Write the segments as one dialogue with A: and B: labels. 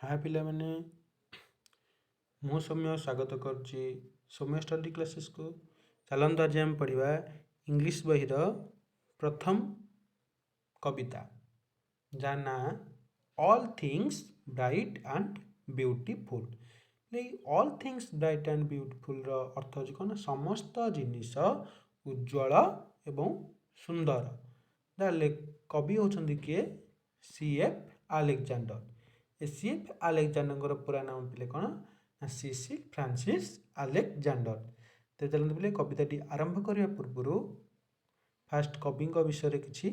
A: हाय पिलाମାନେ ମୁଁ ସୌମ୍ୟ ସ୍ୱାଗତ କରୁଛି ସୌମ୍ୟ ଷ୍ଟଡି କ୍ଲାसेसକୁ। ଚାଲନ୍ତୁ ଆଜି ଆମେ ପଢ଼ିବା ଇଂଲିଶ ବହିର ପ୍ରଥମ କବିତା ଯାହା ନାଁ all things bright and beautiful. ଏଇ ଅଲ୍ ଥିଙ୍ଗସ୍ ବ୍ରାଇଟ୍ ଆଣ୍ଡ ବ୍ୟୁଟିଫୁଲ୍ର ଅର୍ଥ ହେଉଛି କ'ଣ? ସମସ୍ତ ଜିନିଷ ଉଜ୍ଜଳ ଏବଂ ସୁନ୍ଦର। କବି ହେଉଛନ୍ତି କିଏ? C.F. ଆଲେକ୍ଜାଣ୍ଡର। C.F. ଆଲେକ୍ଜାଣ୍ଡରଙ୍କର ପୁରା ନାମ ପିଲେ କ'ଣ? ସିସିଲ୍ ଫ୍ରାନ୍ସିସ୍ ଆଲେକ୍ଜାଣ୍ଡର। ତ ଚାଲନ୍ତୁ ପିଲେ କବିତାଟି ଆରମ୍ଭ କରିବା ପୂର୍ବରୁ ଫାଷ୍ଟ କବିଙ୍କ ବିଷୟରେ କିଛି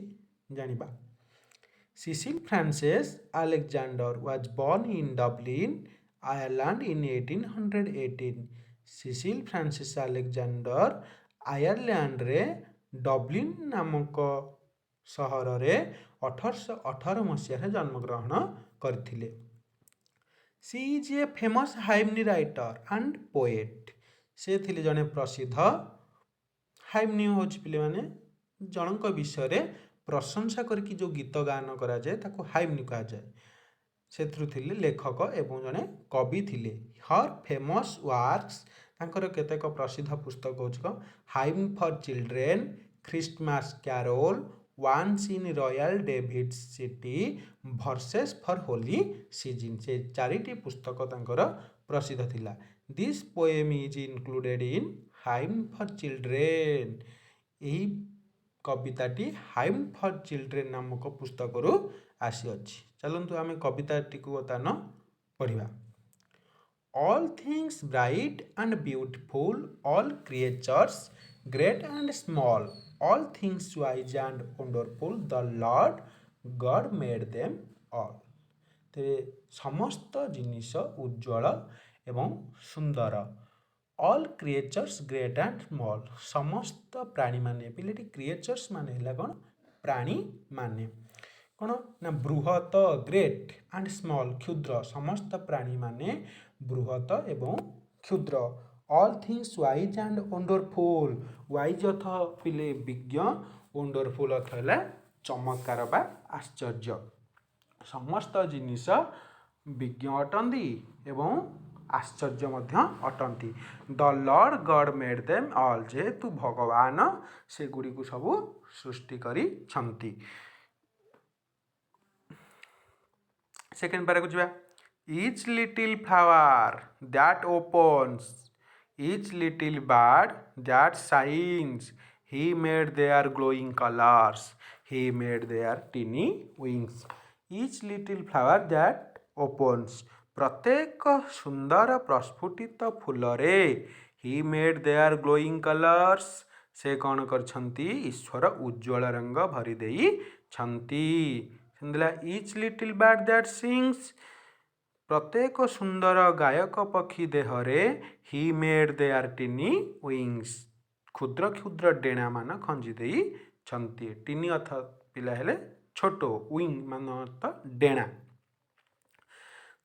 A: ଜାଣିବା। Cecil Frances Alexander was born in Dublin, Ireland in 1818। Cecil Frances Alexander ଆୟାରଲାଣ୍ଡରେ ଡବ୍ଲିନ୍ ନାମକ ସହରରେ 1818 ମସିହାରେ ଜନ୍ମଗ୍ରହଣ କରିଥିଲେ। She is a famous hymn writer and poet. ସେ ଥିଲେ ଜଣେ ପ୍ରସିଦ୍ଧ ହାଇମ୍ନି ହେଉଛି ପିଲାମାନେ ଜଣଙ୍କ ବିଷୟରେ ପ୍ରଶଂସା କରିକି ଯେଉଁ ଗୀତ ଗାନ କରାଯାଏ ତାକୁ ହାଇମ୍ନି କୁହାଯାଏ। ସେଥିରୁ ଥିଲେ ଲେଖକ ଏବଂ ଜଣେ କବି ଥିଲେ। ହର୍ ଫେମସ୍ ୱାର୍କସ୍, ତାଙ୍କର କେତେକ ପ୍ରସିଦ୍ଧ ପୁସ୍ତକ ହେଉଛି କ'ଣ? Hymn for children, Christmas carol, once in royal David city, verses for holy season. ସେ ଚାରିଟି ପୁସ୍ତକ ତାଙ୍କର ପ୍ରସିଦ୍ଧ ଥିଲା। This poem is included in hymn for children. ଏହି କବିତାଟି ହାଇମ୍ ଫର୍ ଚିଲଡ୍ରେନ୍ ନାମକ ପୁସ୍ତକରୁ ଆସିଅଛି। ଚାଲନ୍ତୁ ଆମେ କବିତାଟିକୁ ବର୍ତ୍ତମାନ ପଢ଼ିବା। All things bright and beautiful, all creatures great and small, all things wise and wonderful, the Lord God made them all। ତେବେ ସମସ୍ତ ଜିନିଷ ଉଜ୍ଜଳ ଏବଂ ସୁନ୍ଦର। All creatures great and small, ସମସ୍ତ ପ୍ରାଣୀମାନେ। ପିଲାଟି କ୍ରିଏଚର୍ସ ମାନେ ହେଲା କ'ଣ? ପ୍ରାଣୀମାନେ। କ'ଣ ନା ବୃହତ, ଗ୍ରେଟ୍ ଆଣ୍ଡ ସ୍ମଲ୍ କ୍ଷୁଦ୍ର, ସମସ୍ତ ପ୍ରାଣୀମାନେ ବୃହତ ଏବଂ କ୍ଷୁଦ୍ର। All things wise and wonderful, wise ଅର୍ଥ ପିଲେ ବିଜ୍ଞ, ୱଣ୍ଡରଫୁଲ୍ ଅର୍ଥ ହେଲା ଚମତ୍କାର ବା ଆଶ୍ଚର୍ଯ୍ୟ। ସମସ୍ତ ଜିନିଷ ବିଜ୍ଞ ଅଟନ୍ତି ଏବଂ ଆଶ୍ଚର୍ଯ୍ୟ ମଧ୍ୟ ଅଟନ୍ତି। The Lord God made them all, ଯେହେତୁ ଭଗବାନ ସେଗୁଡ଼ିକୁ ସବୁ ସୃଷ୍ଟି କରିଛନ୍ତି। ସେକେଣ୍ଡ ପାରାକୁ ଯିବା। Each little flower that opens, each little bird that sings, he made their glowing colours, he made their tiny wings. Each little flower that opens, ପ୍ରତ୍ୟେକ ସୁନ୍ଦର ପ୍ରସ୍ଫୁଟିତ ଫୁଲରେ, he made their glowing colours, ସେ କ'ଣ କରିଛନ୍ତି? ଈଶ୍ୱର ଉଜ୍ଜ୍ୱଳ ରଙ୍ଗ ଭରି ଦେଇଛନ୍ତି। Each little bird that sings, ପ୍ରତ୍ୟେକ ସୁନ୍ଦର ଗାୟକ ପକ୍ଷୀ ଦେହରେ, ହି ମେଡ୍ ଦେୟାର ଟିନି ୱିଙ୍ଗସ୍, କ୍ଷୁଦ୍ର କ୍ଷୁଦ୍ର ଡେଣାମାନ ଖଞ୍ଜି ଦେଇଛନ୍ତି। ଟିନି ଅର୍ଥ ପିଲା ହେଲେ ଛୋଟ, ୱିଙ୍ଗ ମାନ ଅର୍ଥ ଡେଣା।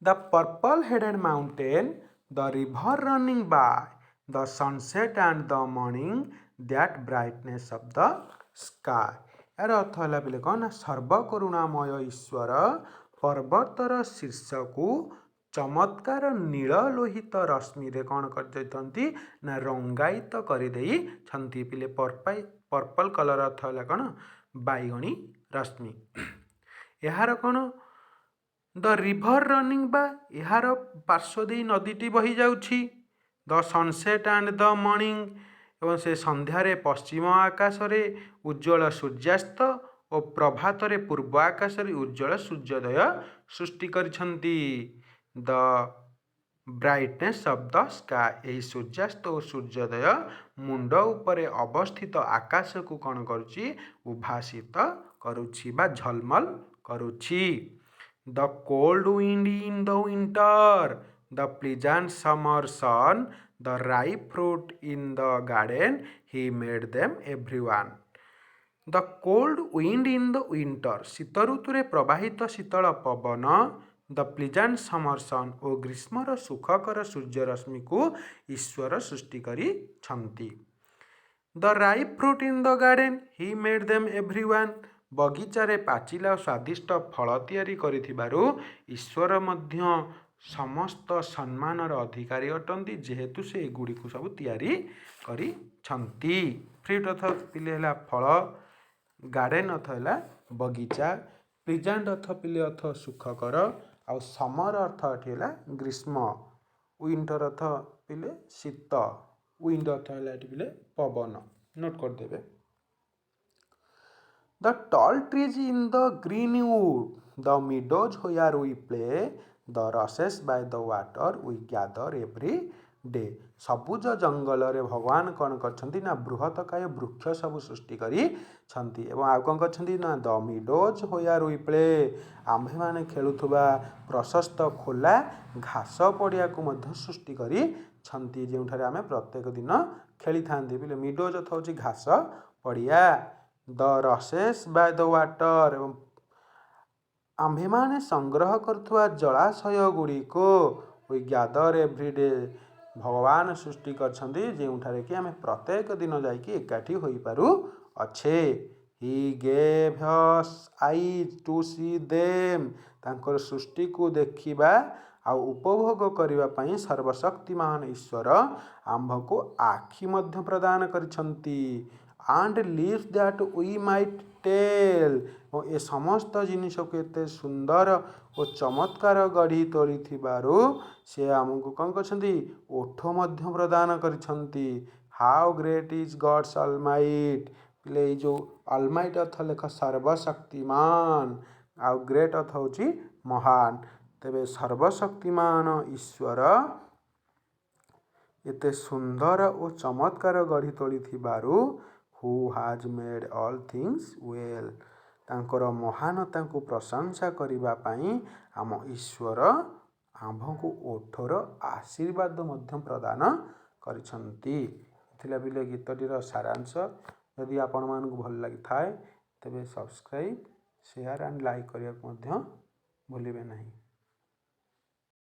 A: The purple headed mountain, the river running by, the sunset and the morning, that brightness of the sky। ଏହାର ଅର୍ଥ ହେଲା ପିଲେ କ'ଣ ନା ସର୍ବକରୁଣାମୟ ଈଶ୍ୱର ପର୍ବତର ଶୀର୍ଷକୁ ଚମତ୍କାର ନୀଳ ଲୋହିତ ରଶ୍ମିରେ କ'ଣ କରିଦେଇଛନ୍ତି ନା ରଙ୍ଗାୟିତ କରିଦେଇଛନ୍ତି। ପିଲେ ପର୍ପଲ କଲର ଅର୍ଥ ହେଲା କ'ଣ? ବାଇଗଣୀ ରଶ୍ମି। ଏହାର କ'ଣ? ଦ ରିଭର ରନିଂ ବା, ଏହାର ପାର୍ଶ୍ୱ ଦେଇ ନଦୀଟି ବହି ଯାଉଛି। ଦ ସନସେଟ୍ ଆଣ୍ଡ ଦ ମର୍ଣ୍ଣିଂ, ଏବଂ ସେ ସନ୍ଧ୍ୟାରେ ପଶ୍ଚିମ ଆକାଶରେ ଉଜ୍ଜ୍ୱଳ ସୂର୍ଯ୍ୟାସ୍ତ ଓ ପ୍ରଭାତରେ ପୂର୍ବ ଆକାଶରେ ଉଜ୍ଜ୍ୱଳ ସୂର୍ଯ୍ୟୋଦୟ ସୃଷ୍ଟି କରିଛନ୍ତି। ଦ ବ୍ରାଇଟନେସ୍ ଅଫ୍ ଦ ସ୍କାଏ, ଏହି ସୂର୍ଯ୍ୟାସ୍ତ ଓ ସୂର୍ଯ୍ୟୋଦୟ ମୁଣ୍ଡ ଉପରେ ଅବସ୍ଥିତ ଆକାଶକୁ କ'ଣ କରୁଛି? ଉଦ୍ଭାସିତ କରୁଛି ବା ଝଲମଲ କରୁଛି। The cold wind in the winter, the pleasant summer sun, the ripe fruit in the garden, he made them every one. The cold wind in the winter, ଶୀତ ଋତୁରେ ପ୍ରବାହିତ ଶୀତଳ ପବନ, ଦ ପ୍ଲିଜାଣ୍ଟ ସମର ସନ୍, ଓ ଗ୍ରୀଷ୍ମର ସୁଖକର ସୂର୍ଯ୍ୟରଶ୍ମିକୁ ଈଶ୍ୱର ସୃଷ୍ଟି କରିଛନ୍ତି। The ripe fruit in the garden, he made them every one, ବଗିଚାରେ ପାଚିଲା ସ୍ୱାଦିଷ୍ଟ ଫଳ ତିଆରି କରିଥିବାରୁ ଈଶ୍ୱର ମଧ୍ୟ ସମସ୍ତ ସମ୍ମାନର ଅଧିକାରୀ ଅଟନ୍ତି, ଯେହେତୁ ସେ ଏଗୁଡ଼ିକୁ ସବୁ ତିଆରି କରିଛନ୍ତି। ଫ୍ରୁଟ୍ ଅର୍ଥ ପିଲେ ହେଲା ଫଳ, ଗାର୍ଡେନ୍ ଅର୍ଥ ହେଲା ବଗିଚା, ପ୍ଲିଜାଣ୍ଟ ଅର୍ଥ ପିଲେ ଅର୍ଥ ସୁଖକର, ଆଉ ସମର ଅର୍ଥ ଏଠି ହେଲା ଗ୍ରୀଷ୍ମ, ୱିଣ୍ଟର ଅର୍ଥ ପିଲେ ଶୀତ, ୱିଣ୍ଡ ଅର୍ଥ ହେଲା ଏଠି ପିଲେ ପବନ। ନୋଟ୍ କରିଦେବେ। The tall trees in the greenwood, the meadows where we play, the rushes by the water we gather every day. ସବୁଜ ଜଙ୍ଗଲରେ ଭଗବାନ କ'ଣ କରିଛନ୍ତି ନା ବୃହତ୍ତକାୟ ବୃକ୍ଷ ସବୁ ସୃଷ୍ଟି କରିଛନ୍ତି ଏବଂ ଆଉ କ'ଣ କରିଛନ୍ତି ନା ଦ ମିଡୋଜ୍ ହୋୟାର ୱି ପ୍ଲେ, ଆମ୍ଭେମାନେ ଖେଳୁଥିବା ପ୍ରଶସ୍ତ ଖୋଲା ଘାସ ପଡ଼ିଆକୁ ମଧ୍ୟ ସୃଷ୍ଟି କରିଛନ୍ତି, ଯେଉଁଠାରେ ଆମେ ପ୍ରତ୍ୟେକ ଦିନ ଖେଳିଥାନ୍ତି। ବୋଲେ ମିଡୋଜ୍ ଅର୍ଥ ହେଉଛି ଘାସ ପଡ଼ିଆ। ଦ ରସେସ୍ ବାଇ ଦ ୱାଟର, ଏବଂ ଆମ୍ଭେମାନେ ସଂଗ୍ରହ କରୁଥିବା ଜଳାଶୟ ଗୁଡ଼ିକୁ ୱି ଗ୍ୟାଦର ଏଭ୍ରିଡେ, ଭଗବାନ ସୃଷ୍ଟି କରିଛନ୍ତି, ଯେଉଁଠାରେ କି ଆମେ ପ୍ରତ୍ୟେକ ଦିନ ଯାଇକି ଏକାଠି ହୋଇପାରୁଅଛେ। He gave us eyes to see them, ତାଙ୍କର ସୃଷ୍ଟିକୁ ଦେଖିବା ଆଉ ଉପଭୋଗ କରିବା ପାଇଁ ସର୍ବଶକ୍ତିମାନ ଈଶ୍ୱର ଆମ୍ଭକୁ ଆଖି ମଧ୍ୟ ପ୍ରଦାନ କରିଛନ୍ତି। And leaves that we might tell, ଏବଂ ଏ ସମସ୍ତ ଜିନିଷକୁ ଏତେ ସୁନ୍ଦର ଓ ଚମତ୍କାର ଗଢ଼ି ତୋଳିଥିବାରୁ ସେ ଆମକୁ କ'ଣ କରିଛନ୍ତି ଓଠ ମଧ୍ୟ ପ୍ରଦାନ କରିଛନ୍ତି। ହାଉ ଗ୍ରେଟ୍ ଇଜ୍ ଗଡ୍ସ ଅଲମାଇଟ୍, ପିଲେ ଏଇ ଯେଉଁ ଅଲମାଇଟ୍ ଅର୍ଥ ଲେଖ ସର୍ବଶକ୍ତିମାନ, ଆଉ ଗ୍ରେଟ୍ ଅର୍ଥ ହେଉଛି ମହାନ। ତେବେ ସର୍ବଶକ୍ତିମାନ ଈଶ୍ୱର ଏତେ ସୁନ୍ଦର ଓ ଚମତ୍କାର ଗଢ଼ି ତୋଳିଥିବାରୁ who has made all things well, ତାଙ୍କର ମହାନତାଙ୍କୁ ପ୍ରଶଂସା କରିବା ପାଇଁ ଆମ ଈଶ୍ୱର ଆମ୍ଭକୁ ଓଠର ଆଶୀର୍ବାଦ ମଧ୍ୟ ପ୍ରଦାନ କରିଛନ୍ତି। ଥିଲା ପିଲେ ଗୀତଟିର ସାରାଂଶ। ଯଦି ଆପଣମାନଙ୍କୁ ଭଲ ଲାଗିଥାଏ ତେବେ ସବସ୍କ୍ରାଇବ୍, ସେୟାର ଆଣ୍ଡ ଲାଇକ୍ କରିବାକୁ ମଧ୍ୟ ଭୁଲିବେ ନାହିଁ।